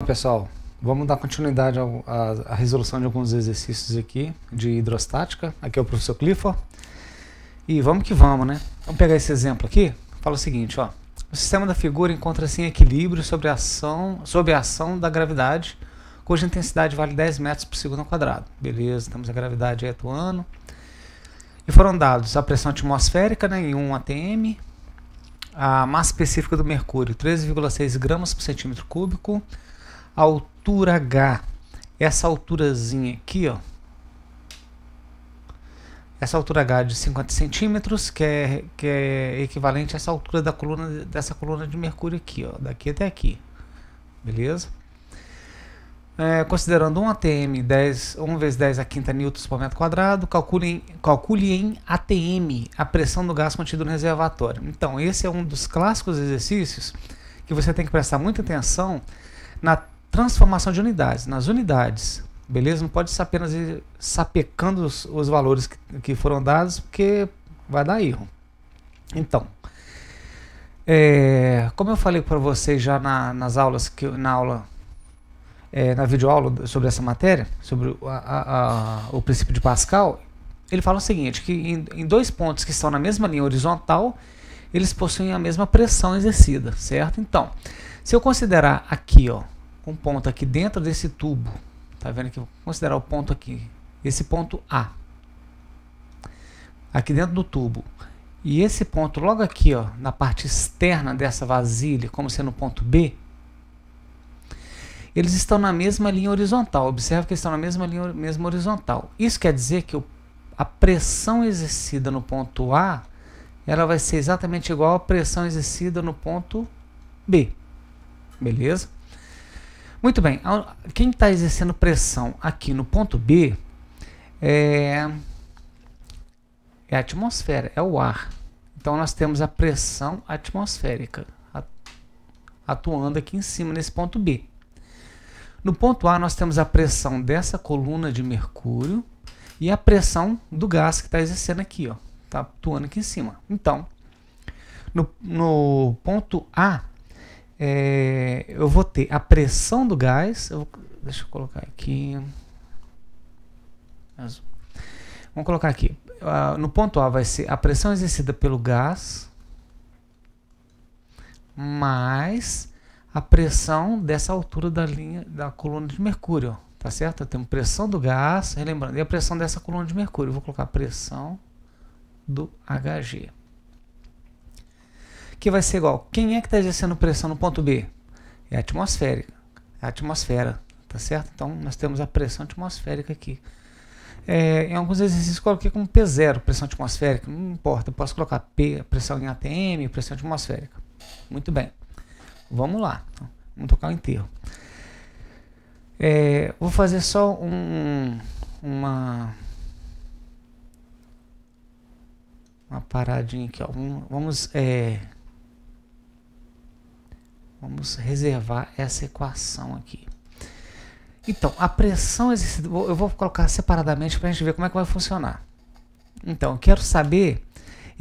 Pessoal, vamos dar continuidade à resolução de alguns exercícios aqui de hidrostática. Aqui é o professor Clifford. E vamos que vamos, né? Vamos pegar esse exemplo aqui. Fala o seguinte, ó. O sistema da figura encontra-se em equilíbrio sob a ação da gravidade, cuja intensidade vale 10 metros por segundo ao quadrado. Beleza, temos a gravidade aí atuando. E foram dados a pressão atmosférica, né, em 1 atm, a massa específica do mercúrio, 13,6 gramas por centímetro cúbico, a altura H, essa alturazinha aqui, ó, essa altura H de 50 centímetros, que é equivalente a essa altura dessa coluna de mercúrio aqui, ó, daqui até aqui, beleza? Considerando 1 atm, 1 vezes 10 a quinta newtons por metro quadrado, calcule em atm a pressão do gás contido no reservatório. Então, esse é um dos clássicos exercícios que você tem que prestar muita atenção na transformação de unidades. Nas unidades, beleza? Não pode ser apenas ir sapecando os valores que foram dados, porque vai dar erro. Então, como eu falei para vocês já nas aulas, na videoaula sobre essa matéria, sobre o princípio de Pascal, ele fala o seguinte, que em dois pontos que estão na mesma linha horizontal, eles possuem a mesma pressão exercida, certo? Então, se eu considerar aqui, ó, um ponto aqui dentro desse tubo, tá vendo aqui? Vou considerar o ponto aqui, esse ponto A, aqui dentro do tubo, e esse ponto logo aqui, ó, na parte externa dessa vasilha, como sendo o ponto B, eles estão na mesma linha horizontal. Observe que eles estão na mesma horizontal. Isso quer dizer que a pressão exercida no ponto A, ela vai ser exatamente igual à pressão exercida no ponto B. Beleza? Muito bem. Quem está exercendo pressão aqui no ponto B é a atmosfera, é o ar. Então nós temos a pressão atmosférica atuando aqui em cima nesse ponto B. No ponto A nós temos a pressão dessa coluna de mercúrio e a pressão do gás que está exercendo aqui, ó, está atuando aqui em cima. Então, no ponto A, eu vou ter a pressão do gás, deixa eu colocar aqui, vamos colocar aqui, no ponto A vai ser a pressão exercida pelo gás mais a pressão dessa altura da coluna de mercúrio, ó, tá certo? Eu tenho pressão do gás, relembrando, e a pressão dessa coluna de mercúrio. Eu vou colocar a pressão do Hg, que vai ser igual. Quem é que está exercendo pressão no ponto B? É a atmosférica, é a atmosfera, tá certo? Então nós temos a pressão atmosférica aqui. Em alguns exercícios eu coloquei como P0, pressão atmosférica, não importa, eu posso colocar P, pressão em atm, pressão atmosférica. Muito bem. Vamos lá, vamos tocar o enterro. Vou fazer só uma paradinha aqui, ó. Vamos reservar essa equação aqui. Então, a pressão exercida, eu vou colocar separadamente para a gente ver como é que vai funcionar. Então, eu quero saber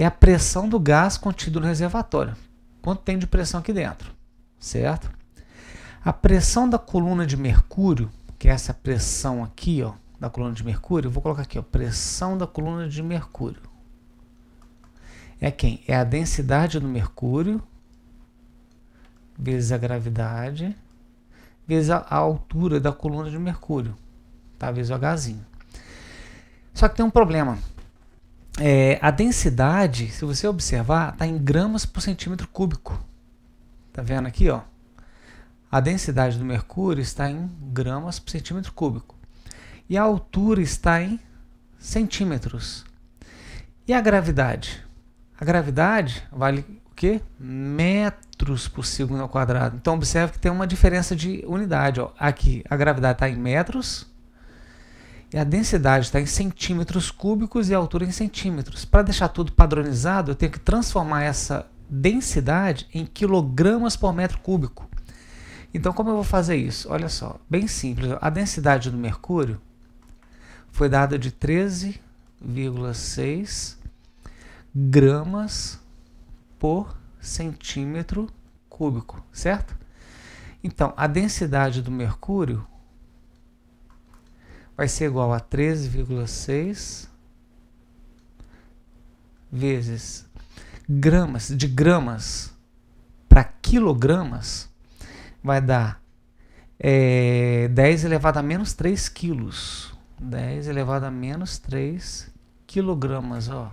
a pressão do gás contido no reservatório. Quanto tem de pressão aqui dentro? Certo? A pressão da coluna de mercúrio, que é essa pressão aqui, ó, da coluna de mercúrio, eu vou colocar aqui, ó, pressão da coluna de mercúrio. É quem? É a densidade do mercúrio vezes a gravidade vezes a altura da coluna de mercúrio, tá? Vezes o Hzinho. Só que tem um problema. A densidade, se você observar, está em gramas por centímetro cúbico. Tá vendo aqui, ó? A densidade do mercúrio está em gramas por centímetro cúbico. E a altura está em centímetros. E a gravidade? A gravidade vale o quê? Metros por segundo ao quadrado. Então, observe que tem uma diferença de unidade, ó. Aqui, a gravidade está em metros e a densidade está em centímetros cúbicos e a altura em centímetros. Para deixar tudo padronizado, eu tenho que transformar essa densidade em quilogramas por metro cúbico. Então, como eu vou fazer isso? Olha só, bem simples. A densidade do mercúrio foi dada de 13,6 gramas por centímetro cúbico, certo? Então, a densidade do mercúrio vai ser igual a 13,6 vezes gramas, de gramas para quilogramas, vai dar 10 elevado a menos 3 quilos. 10 elevado a menos 3 quilogramas, ó.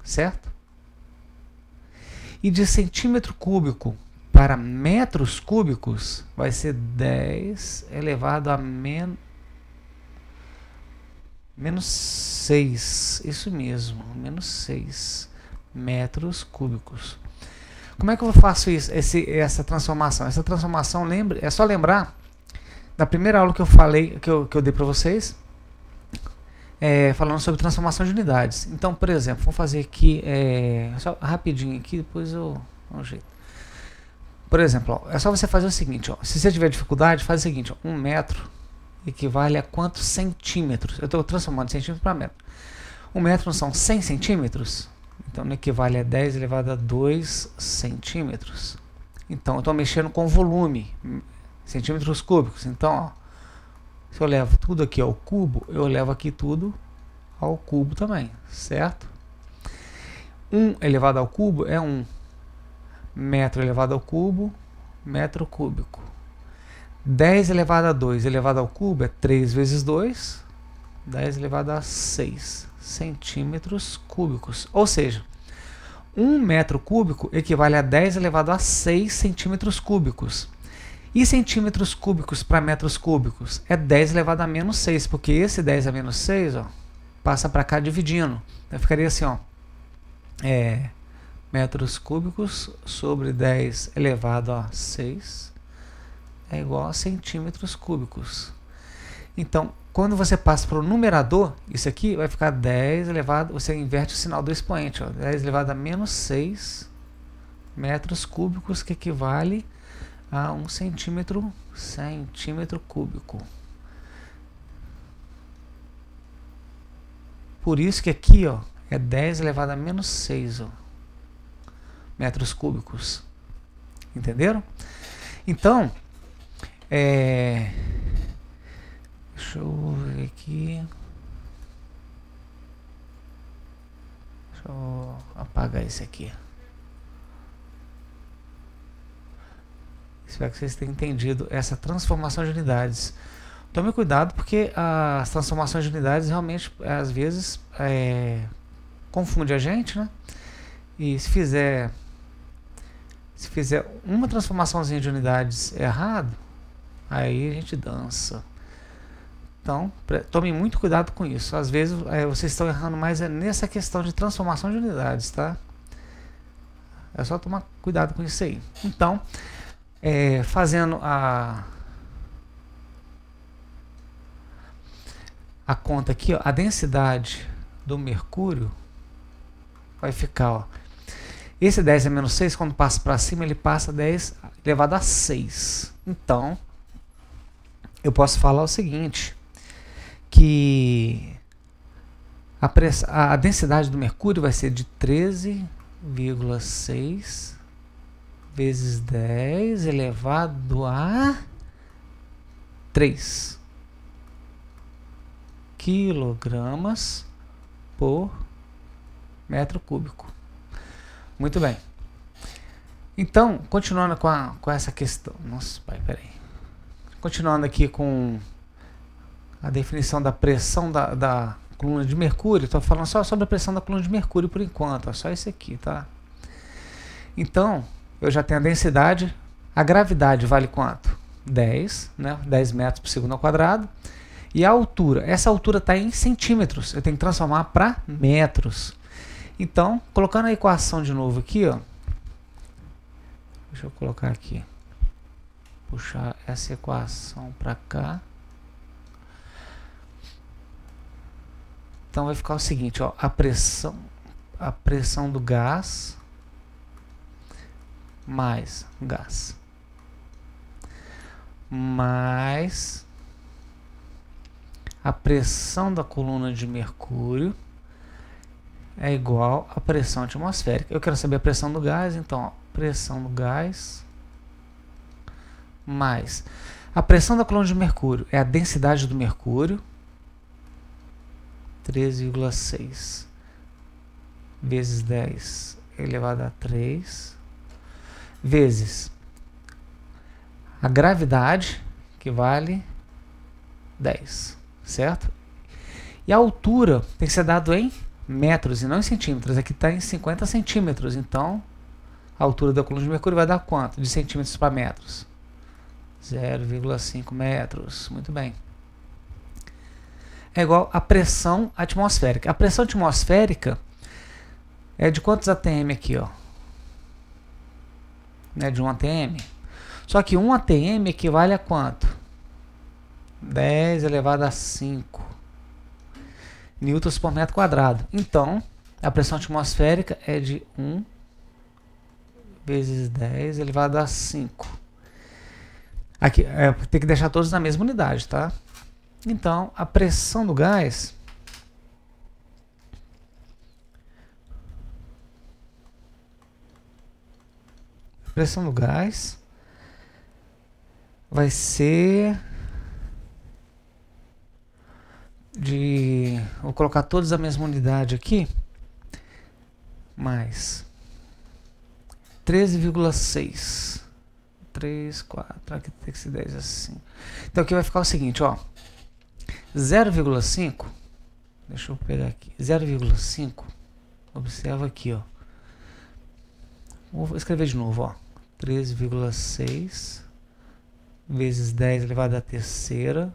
Certo? E de centímetro cúbico para metros cúbicos vai ser 10 elevado a menos 6. Isso mesmo, menos 6 metros cúbicos. Como é que eu faço isso, essa transformação? Essa transformação, é só lembrar da primeira aula que eu falei, que eu dei para vocês, falando sobre transformação de unidades. Então, por exemplo, vamos fazer aqui, só rapidinho aqui, depois eu dou um jeito. Por exemplo, ó, é só você fazer o seguinte, ó, se você tiver dificuldade, faz o seguinte, ó, 1 metro equivale a quantos centímetros? Eu estou transformando centímetro para metro. 1 metro não são 100 centímetros? Então, equivale a 10 elevado a 2 centímetros. Então, eu estou mexendo com volume, centímetros cúbicos. Então, ó, se eu levo tudo aqui ao cubo, eu levo aqui tudo ao cubo também, certo? 1 elevado ao cubo é 1. Metro elevado ao cubo, metro cúbico. 10 elevado a 2 elevado ao cubo é 3 vezes 2, 10 elevado a 6 centímetros cúbicos. Ou seja, 1 metro cúbico equivale a 10 elevado a 6 centímetros cúbicos. E centímetros cúbicos para metros cúbicos é 10 elevado a menos 6, porque esse 10 a menos 6, ó, passa para cá dividindo. Então ficaria assim, ó, metros cúbicos sobre 10 elevado a 6 é igual a centímetros cúbicos. Então, quando você passa para o numerador, isso aqui vai ficar 10 elevado, você inverte o sinal do expoente, ó, 10 elevado a menos 6 metros cúbicos, que equivale a 1 centímetro cúbico. Por isso que aqui, ó, é 10 elevado a menos 6, ó, metros cúbicos. Entenderam? Então, deixa eu ver aqui. Deixa eu apagar esse aqui. Espero que vocês tenham entendido essa transformação de unidades. Tome cuidado, porque as transformações de unidades realmente, às vezes, confunde a gente, né? E se fizer uma transformaçãozinha de unidades errado, aí a gente dança. Então, tome muito cuidado com isso. Às vezes, vocês estão errando mais nessa questão de transformação de unidades, tá? É só tomar cuidado com isso aí. Então, fazendo a conta aqui, ó, a densidade do mercúrio vai ficar, ó, esse 10 a menos 6, quando passa para cima, ele passa 10 elevado a 6. Então, eu posso falar o seguinte, que a densidade do mercúrio vai ser de 13,6 vezes 10 elevado a 3 quilogramas por metro cúbico. Muito bem. Então, continuando com essa questão. Nossa, pai, peraí. Continuando aqui com a definição da pressão da coluna de mercúrio. Estou falando só sobre a pressão da coluna de mercúrio por enquanto. É só isso aqui, tá? Então, eu já tenho a densidade. A gravidade vale quanto? 10, né? 10 metros por segundo ao quadrado. E a altura? Essa altura está em centímetros. Eu tenho que transformar para metros. Então, colocando a equação de novo aqui, ó. Deixa eu colocar aqui. Puxar essa equação para cá. Então vai ficar o seguinte, ó, a pressão do gás mais gás mais a pressão da coluna de mercúrio é igual à pressão atmosférica. Eu quero saber a pressão do gás, então, ó, pressão do gás mais a pressão da coluna de mercúrio é a densidade do mercúrio, 3,6 vezes 10 elevado a 3, vezes a gravidade, que vale 10, certo? E a altura tem que ser dado em metros e não em centímetros. Aqui está em 50 centímetros, então a altura da coluna de mercúrio vai dar quanto? De centímetros para metros? 0,5 metros. Muito bem. É igual a pressão atmosférica. A pressão atmosférica é de quantos atm aqui, ó? É de 1 atm. Só que 1 atm equivale a quanto? 10 elevado a 5 newtons por metro quadrado. Então, a pressão atmosférica é de 1 vezes 10 elevado a 5. Aqui, tem que deixar todos na mesma unidade, tá? Então, a pressão do gás vai ser de... Vou colocar todos na mesma unidade aqui. Mais 13,6. 3, 4, aqui tem que ser 10 assim. Então aqui vai ficar o seguinte, ó. 0,5. Deixa eu pegar aqui. 0,5. Observa aqui, ó. Vou escrever de novo, ó. 13,6 vezes 10 elevado à terceira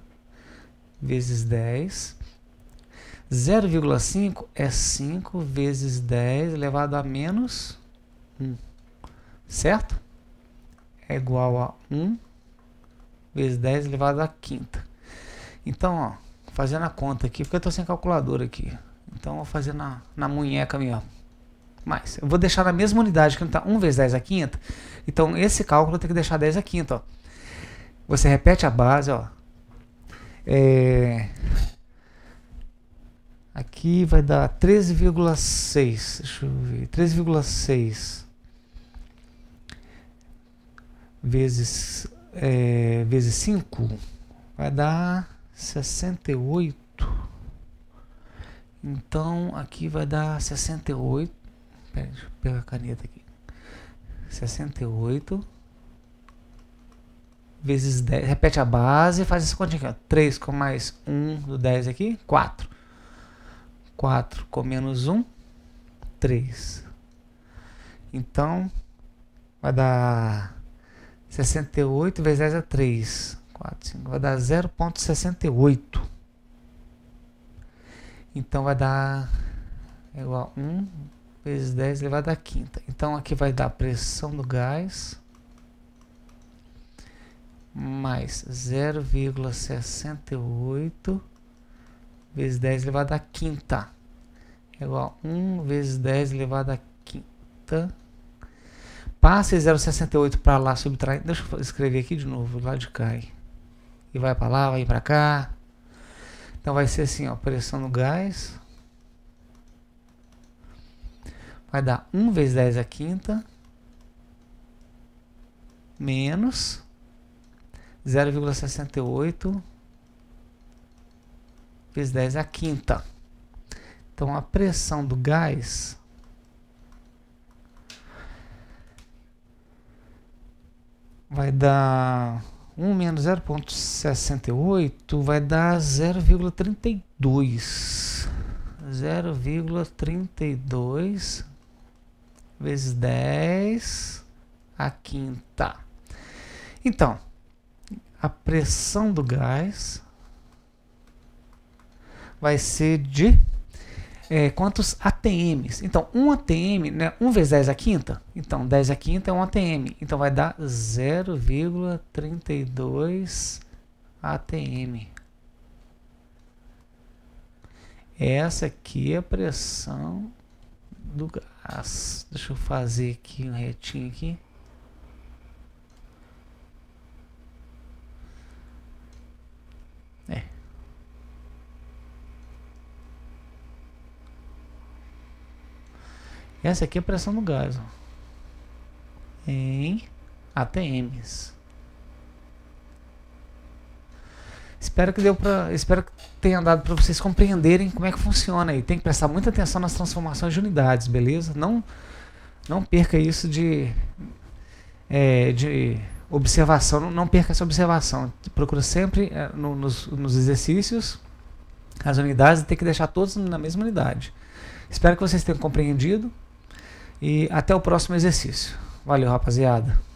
vezes 10. 0,5 é 5 vezes 10 elevado a menos 1. Certo? É igual a 1 vezes 10 elevado à quinta. Então, ó, fazendo a conta aqui, porque eu estou sem calculadora aqui. Então, vou fazer na munheca minha. Mas, eu vou deixar na mesma unidade, que não está 1 vezes 10 à quinta. Então, esse cálculo eu tenho que deixar 10 à quinta, ó. Você repete a base, ó. Aqui vai dar 13,6. Deixa eu ver. 13,6 vezes 5 vai dar 68. Então aqui vai dar 68. Pera, deixa eu pegar a caneta aqui. 68 vezes 10. Repete a base e faz essa continha aqui, ó. 3 com mais 1 do 10 aqui, 4. 4 com menos 1, 3. Então vai dar 68 vezes 10 é 3. 4, 5. Vai dar 0,68. Então vai dar igual a 1 vezes 10 elevado à quinta. Então aqui vai dar pressão do gás mais 0,68 vezes 10 elevado à quinta. É igual a 1 vezes 10 elevado à quinta. Passa 0,68 para lá, subtrai. Deixa eu escrever aqui de novo, lá de cá. E vai para lá, vai para cá. Então vai ser assim, ó, pressão no gás. Vai dar 1 vezes 10 à quinta. Menos 0,68 vezes 10 à quinta. Então a pressão do gás vai dar 1 menos 0,68 vai dar 0,32. 0,32 vezes 10 à quinta. Então, a pressão do gás vai ser de quantos ATMs? Então, 1 ATM, né? 1 vezes 10 à quinta? Então, 10 à quinta é 1 ATM. Então, vai dar 0,32 ATM. Essa aqui é a pressão do gás. Deixa eu fazer aqui um retinho aqui. Essa aqui é a pressão do gás, ó, em ATMs. espero que tenha dado para vocês compreenderem como é que funciona aí. Tem que prestar muita atenção nas transformações de unidades, beleza? Não perca isso de observação, não perca essa observação. Procura sempre nos exercícios as unidades e tem que deixar todos na mesma unidade. Espero que vocês tenham compreendido e até o próximo exercício. Valeu, rapaziada.